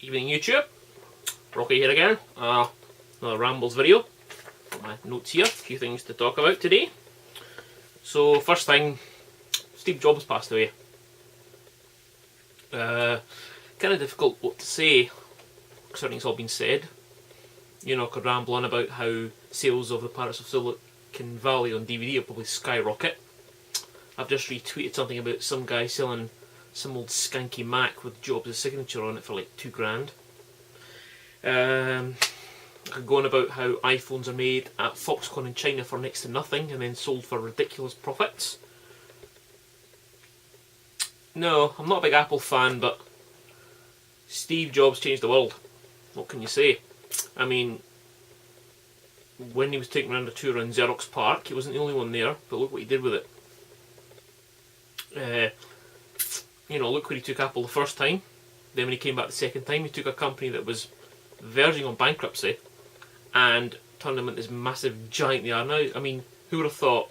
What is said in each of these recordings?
Evening YouTube, Rocky here again, another Rambles video. Got my notes here, a few things to talk about today. So first thing, Steve Jobs passed away. Kind of difficult what to say, considering it's all been said. You know, I could ramble on about how sales of the Pirates of Silicon Valley on DVD will probably skyrocket. I've just retweeted something about some guy selling some old skanky Mac with Jobs' signature on it for like £2 grand. I could go on about how iPhones are made at Foxconn in China for next to nothing and then sold for ridiculous profits. No, I'm not a big Apple fan, but Steve Jobs changed the world. What can you say? I mean, when he was taking around a tour around Xerox Park, he wasn't the only one there, but look what he did with it. You know, look where he took Apple the first time. Then when he came back the second time, he took a company that was verging on bankruptcy and turned them into this massive giant they are now. I mean, who would have thought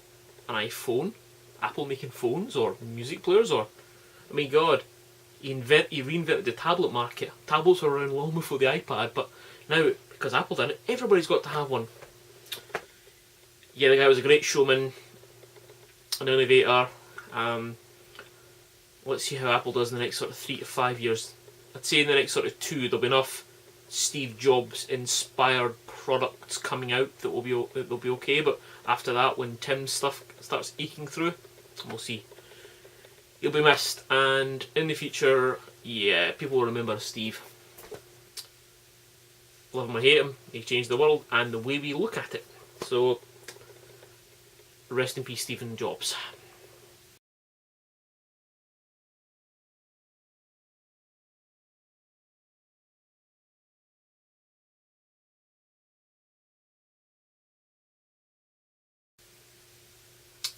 an iPhone, Apple making phones or music players, or, I mean, God, he reinvented the tablet market. Tablets were around long before the iPad, but now, because Apple done it, everybody's got to have one. Yeah, the guy was a great showman, an innovator. Let's see how Apple does in the next sort of 3 to 5 years. I'd say in the next sort of 2 there'll be enough Steve Jobs inspired products coming out that they'll be okay, but after that, when Tim's stuff starts eking through, we'll see. He'll be missed, and in the future, yeah, people will remember Steve. Love him or hate him, he changed the world and the way we look at it. So, rest in peace, Stephen Jobs.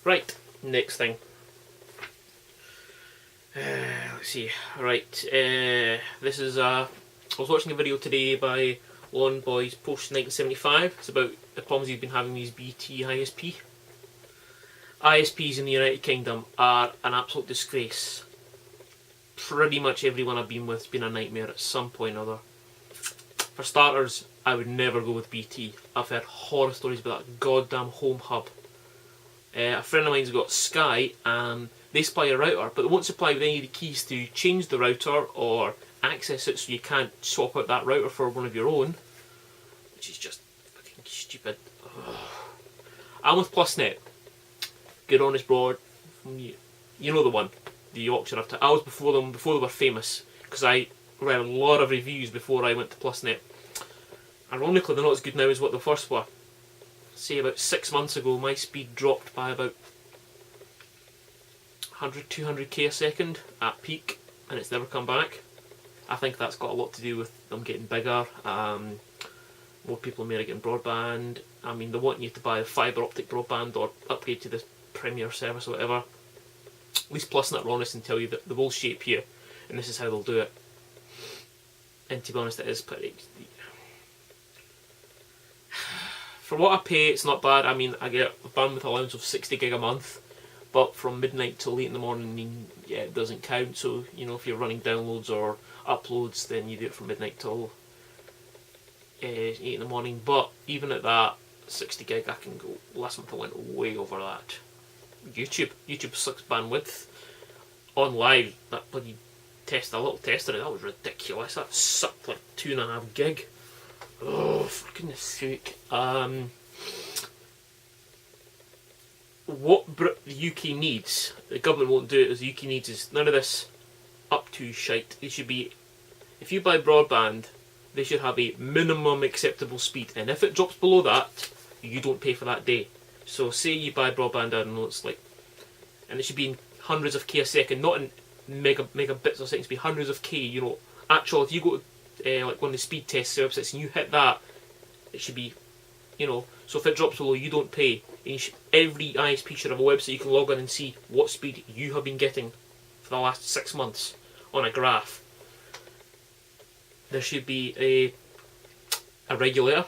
Right, next thing. Let's see. Right, this is I was watching a video today by Lawn Boys Post 1975. It's about the problems he's been having with these BT I.S.P. I.S.Ps in the United Kingdom are an absolute disgrace. Pretty much everyone I've been with has been a nightmare at some point or other. For starters, I would never go with BT. I've heard horror stories about that goddamn home hub. A friend of mine's got Sky and they supply a router, but they won't supply with any of the keys to change the router or access it, so you can't swap out that router for one of your own, which is just fucking stupid. Ugh. I'm with PlusNet. Good honest broad. You know the one, the Yorkshire. I was before them, before they were famous, because I read a lot of reviews before I went to PlusNet. Ironically, they're not as good now as what they first were. Say about 6 months ago, my speed dropped by about 100-200k a second at peak, and it's never come back. I think that's got a lot to do with them getting bigger, more people may are getting broadband. I mean, they want you to buy a fibre optic broadband or upgrade to the Premier service or whatever. At least PlusNet are honest and tell you that they will shape you, and this is how they'll do it. And to be honest, it is pretty... For what I pay, it's not bad. I mean, I get a bandwidth allowance of 60 gig a month, but from midnight till late in the morning, yeah, it doesn't count. So, you know, if you're running downloads or uploads, then you do it from midnight till 8 in the morning. But even at that, 60 gig, I can go. Last month I went way over that. YouTube sucks bandwidth. On live, that bloody a little tester, that was ridiculous. That sucked like 2.5 gig. Oh, for goodness sake. What the UK needs, the government won't do it, as the UK needs is none of this up to shite. They should be, if you buy broadband, they should have a minimum acceptable speed, and if it drops below that, you don't pay for that day. So say you buy broadband, I don't know, it's like, and it should be in hundreds of K a second, not in megabits a second, it should be hundreds of K, you know. Actual, if you go to like one of the speed test websites and you hit that, it should be, you know, so if it drops below, you don't pay. And every ISP should have a website you can log on and see what speed you have been getting for the last 6 months on a graph. There should be a regulator,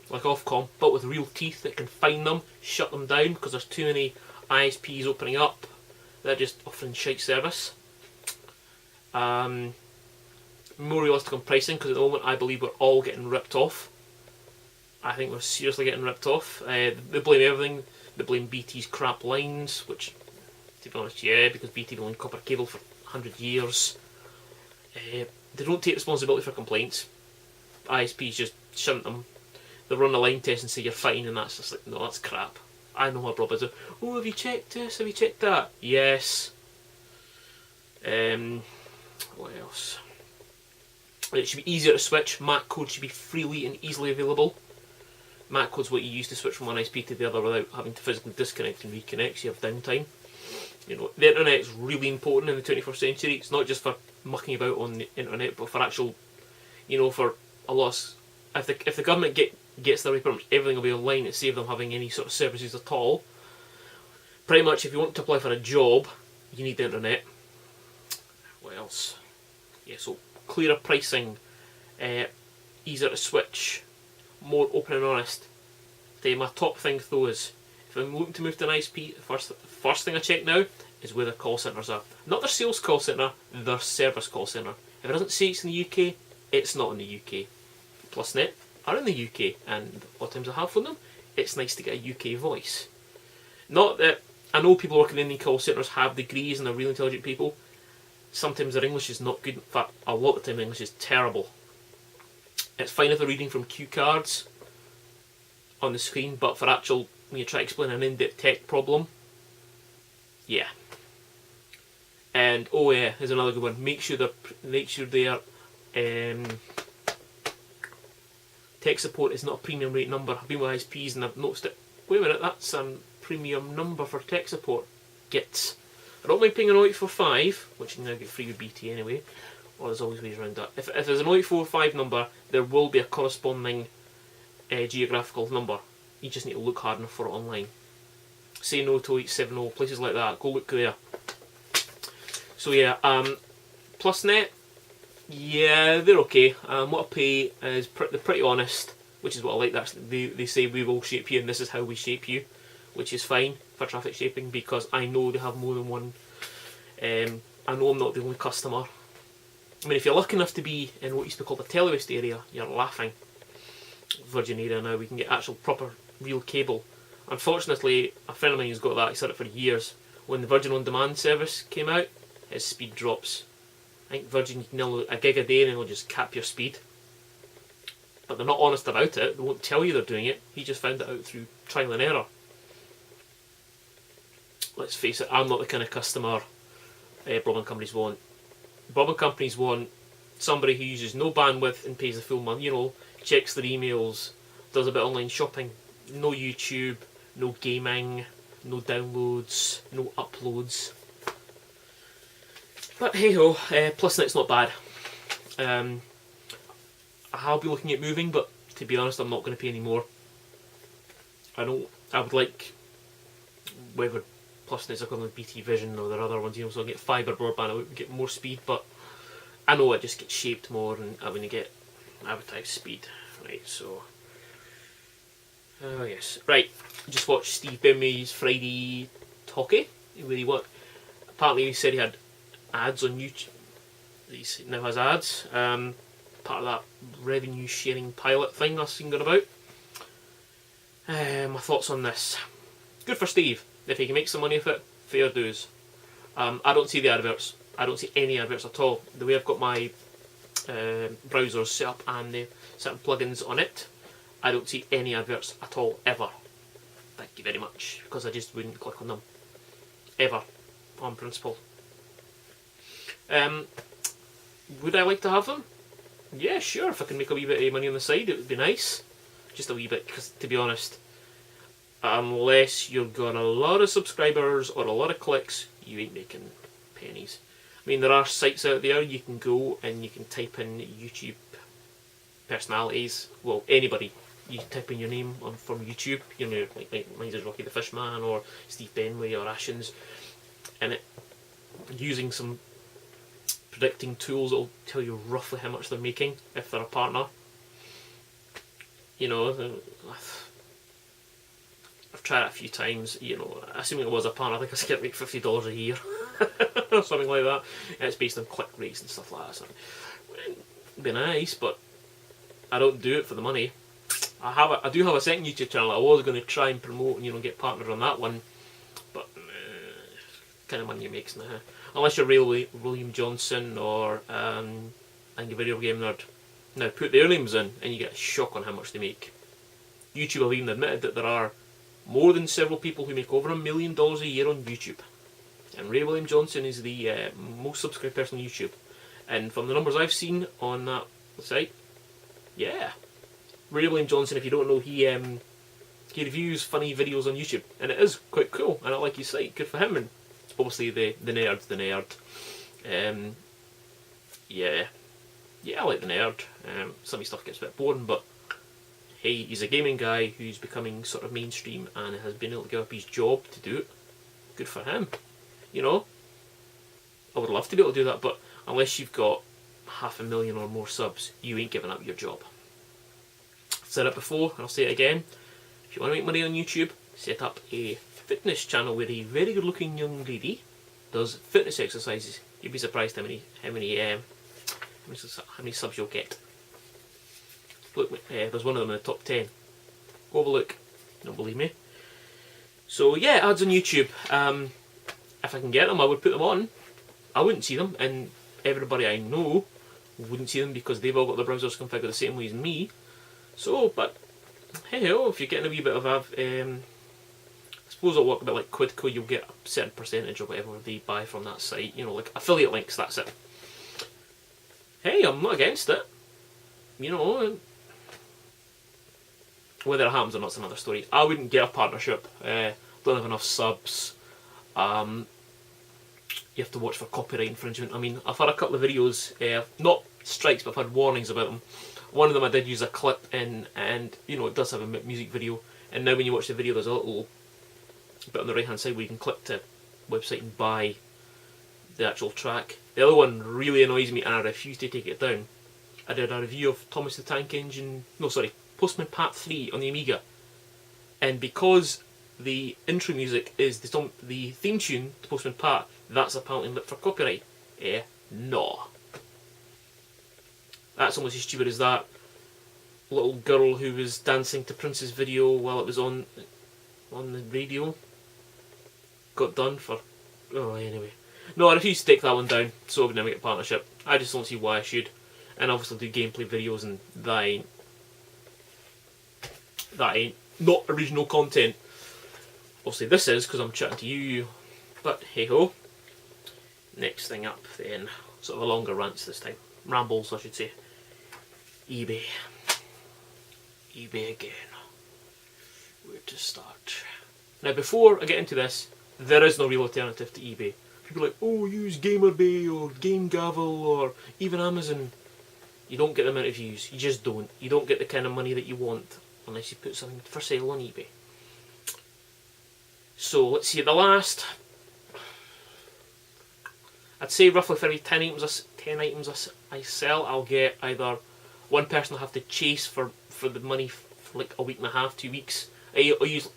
like Ofcom, but with real teeth that can find them, shut them down, because there's too many ISPs opening up. They're just offering shite service. more realistic on pricing, because at the moment I believe we're all getting ripped off. I think we're seriously getting ripped off. They blame everything. They blame BT's crap lines, which, to be honest, yeah, because BT been on copper cable for 100 years. They don't take responsibility for complaints. I.S.Ps just shunt them. They run a line test and say you're fine, and that's just like, no, that's crap. I know my brothers are, oh, have you checked this? Have you checked that? Yes. What else? It should be easier to switch. MAC code should be freely and easily available. MAC code's what you use to switch from one ISP to the other without having to physically disconnect and reconnect, so you have downtime. You know, the internet's really important in the 21st century. It's not just for mucking about on the internet, but for actual, you know, for a loss. If the government gets their way, pretty much everything will be online to save them having any sort of services at all. Pretty much, if you want to apply for a job, you need the internet. What else? Yeah, so clearer pricing, easier to switch, more open and honest. My top thing though is, if I'm looking to move to an ISP, the first thing I check now is where their call centres are. Not their sales call centre, their service call centre. If it doesn't say it's in the UK, it's not in the UK. PlusNet are in the UK, and what times I have from them, it's nice to get a UK voice. Not that, I know people working in the call centres have degrees and are really intelligent people. Sometimes their English is not good. In fact, a lot of the time English is terrible. It's fine if they're reading from cue cards on the screen, but for actual, when you try to explain an in-depth tech problem, yeah. And oh yeah, here's another good one. Make sure their tech support is not a premium rate number. I've been with I.S.Ps and I've noticed it. Wait a minute, that's a premium number for tech support. Gits. I don't mind paying an 0845, which you can now get free with BT anyway. Or there's always ways around that. If there's an 0845 number, there will be a corresponding geographical number. You just need to look hard enough for it online. Say no to 870, places like that. Go look there. So yeah, PlusNet, yeah, they're okay. What I pay is they're pretty honest, which is what I like. Actually, they say we will shape you, and this is how we shape you, which is fine for traffic shaping, because I know they have more than one. I know I'm not the only customer. I mean, if you're lucky enough to be in what used to be called the Telewest area, you're laughing. Virgin area now, we can get actual proper real cable. Unfortunately, a friend of mine who's got that, he's had it for years. When the Virgin On Demand service came out, his speed drops. I think Virgin, you can download a gig a day and it'll just cap your speed. But they're not honest about it, they won't tell you they're doing it. He just found it out through trial and error. Let's face it, I'm not the kind of customer broadband companies want. Broadband companies want somebody who uses no bandwidth and pays the full month, you know, checks their emails, does a bit of online shopping, no YouTube, no gaming, no downloads, no uploads. But hey ho, PlusNet's not bad. I'll be looking at moving, but to be honest, I'm not going to pay any more. I would like whether PlusNet's equivalent with BT Vision or their other ones, you know, so I'll get fibre broadband, I would get more speed, but I know it just gets shaped more and I'm going to get advertised speed. Right, so yes, right, just watched Steve Bimley's Friday talkie, where apparently he said he had ads on YouTube. He now has ads, part of that revenue sharing pilot thing I've seen going about. My thoughts on this: good for Steve. If he can make some money off it, fair dues. I don't see the adverts. I don't see any adverts at all. The way I've got my browsers set up and the certain plugins on it, I don't see any adverts at all, ever. Thank you very much, because I just wouldn't click on them. Ever. On principle. Would I like to have them? Yeah, sure. If I can make a wee bit of money on the side, it would be nice. Just a wee bit, because to be honest, unless you've got a lot of subscribers or a lot of clicks, you ain't making pennies. I mean, there are sites out there you can go and you can type in YouTube personalities. Well, anybody. You type in your name from YouTube, you know, like mine is Rocky the Fishman or Steve Benway or Ashens, and using some predicting tools that'll tell you roughly how much they're making if they're a partner. You know, I've tried it a few times. You know, assuming it was a partner, I think I could get like $50 a year or something like that. And it's based on click rates and stuff like that. So It'd be nice, but I don't do it for the money. I do have a second YouTube channel. I was going to try and promote and get partnered on that one, but kind of money you makes now. Unless you're William Johnson or Angry Video Game Nerd. Now put their names in and you get a shock on how much they make. YouTube have even admitted that there are more than several people who make over $1 million a year on YouTube. And Ray William Johnson is the most subscribed person on YouTube. And from the numbers I've seen on that site, yeah. Ray William Johnson, if you don't know, he reviews funny videos on YouTube. And it is quite cool. And I like his site. Good for him. And obviously the nerd's the nerd. Yeah. Yeah, I like the nerd. Some of his stuff gets a bit boring, but hey, he's a gaming guy who's becoming sort of mainstream and has been able to give up his job to do it. Good for him. I would love to be able to do that, but unless you've got 500,000 or more subs, you ain't giving up your job. I've said it before, and I'll say it again. If you want to make money on YouTube, set up a fitness channel where a very good looking young lady does fitness exercises. You'd be surprised how many subs you'll get. Look, there's one of them in the top 10. Go have a look. Don't believe me. So yeah, ads on YouTube. If I can get them, I would put them on. I wouldn't see them, and everybody I know wouldn't see them because they've all got their browsers configured the same way as me. So, but hey ho, if you're getting a wee bit of I suppose it'll work a bit like Quidco. You'll get a certain percentage or whatever they buy from that site. Like affiliate links. That's it. Hey, I'm not against it. Whether it happens or not is another story. I wouldn't get a partnership. Don't have enough subs. You have to watch for copyright infringement. I mean, I've had a couple of videos, not strikes, but I've had warnings about them. One of them I did use a clip in, and it does have a music video. And now when you watch the video, there's a little bit on the right hand side where you can click to website and buy the actual track. The other one really annoys me, and I refuse to take it down. I did a review of Thomas the Tank Engine, Postman Pat 3 on the Amiga, and because the intro music is the theme tune to Postman Pat, that's apparently lit for copyright. No. That's almost as stupid as that little girl who was dancing to Prince's video while it was on the radio. Got done for... Oh, anyway. No, I refuse to take that one down, so I would never get a partnership. I just don't see why I should. And obviously do gameplay videos, and that ain't not original content. Obviously this is, because I'm chatting to you, but hey ho. Next thing up then, sort of a longer rants this time. Rambles, I should say. eBay. eBay again. Where to start? Now before I get into this, there is no real alternative to eBay. People are like, oh, use GamerBay or GameGavel or even Amazon. You don't get the amount of views. You just don't. You don't get the kind of money that you want unless you put something for sale on eBay. So let's see, the last, I'd say roughly for every 10 items I sell, I'll get either one person will have to chase for the money for like a week and a half, 2 weeks. I use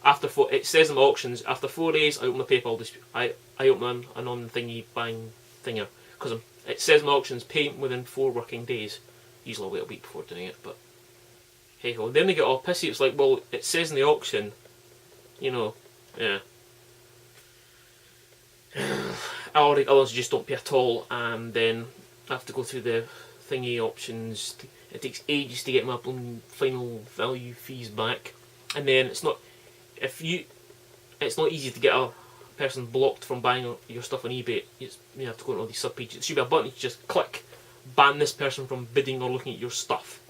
after it says in the auctions, after 4 days I open the PayPal dispute. I open an on thingy buying thinger because it says in the auctions payment within 4 working days. Usually I'll wait a week before doing it, but hey ho. Then they get all pissy. It's like, well, it says in the auction, yeah. Or the others just don't pay at all, and then I have to go through the thingy options. It takes ages to get my final value fees back, and then it's not easy to get a person blocked from buying your stuff on eBay. You have to go on all these sub pages. There should be a button you just click, ban this person from bidding or looking at your stuff.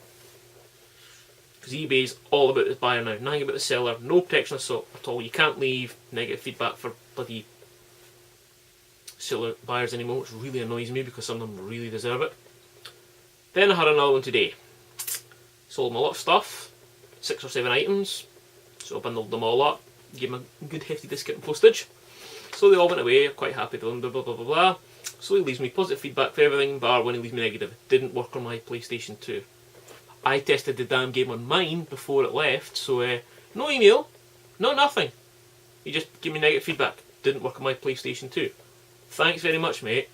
Because eBay's all about the buyer now, nothing about the seller, no protection at all. You can't leave negative feedback for bloody seller buyers anymore, which really annoys me because some of them really deserve it. Then I had another one today. Sold them a lot of stuff, 6 or 7 items, so I bundled them all up, gave them a good hefty discount and postage. So they all went away, quite happy with them, blah blah blah blah blah. So he leaves me positive feedback for everything, bar when he leaves me negative. It didn't work on my PlayStation 2. I tested the damn game on mine before it left, so no email, no nothing. He just gave me negative feedback. Didn't work on my PlayStation 2. Thanks very much, mate.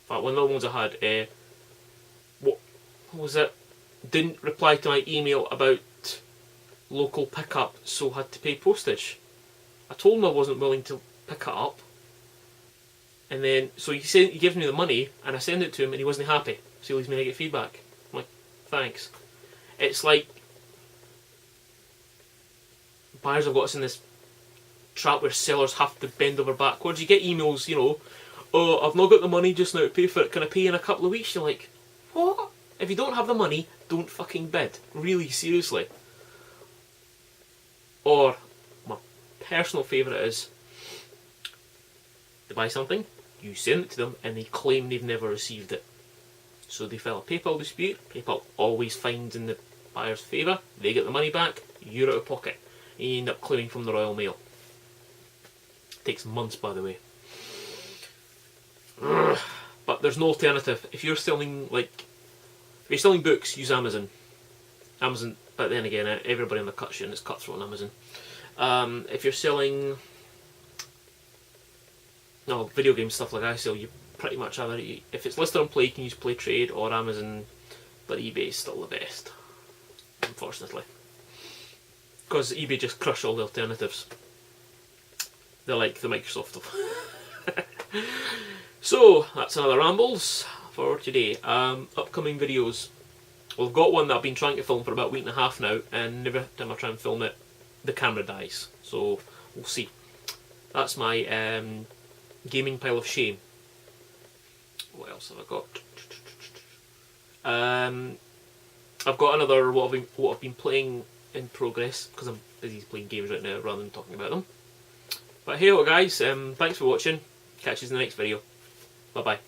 fact, one of the other ones I had, what was it? Didn't reply to my email about local pickup, so had to pay postage. I told him I wasn't willing to pick it up, and then so he gives me the money, and I send it to him, and he wasn't happy, so he leaves me negative feedback. I'm like, thanks. It's like buyers have got us in this trap where sellers have to bend over backwards. You get emails, you know, oh, I've not got the money just now to pay for it, can I pay in a couple of weeks? You're like, what? If you don't have the money, don't fucking bid. Really, seriously. Or, my personal favourite is, they buy something, you send it to them, and they claim they've never received it. So they file a PayPal dispute, PayPal always finds in the buyer's favour, they get the money back, you're out of pocket. And you end up claiming from the Royal Mail. Takes months, by the way. But there's no alternative. If you're selling, like, if you're selling books, use Amazon. Amazon, but then again, everybody on the cut sheet is cutthroat on Amazon. If you're selling video game stuff like I sell, you pretty much either, if it's listed on Play, you can use Play Trade or Amazon, but eBay is still the best, unfortunately. Because eBay just crush all the alternatives. They're like the Microsoft of. So, that's another Rambles for today. Upcoming videos. Well, I've got one that I've been trying to film for about a week and a half now, and every time I try and film it, the camera dies. So, we'll see. That's my gaming pile of shame. What else have I got? I've got another what I've been playing in progress, because I'm busy playing games right now rather than talking about them. But hey guys, thanks for watching. Catch you in the next video. Bye bye.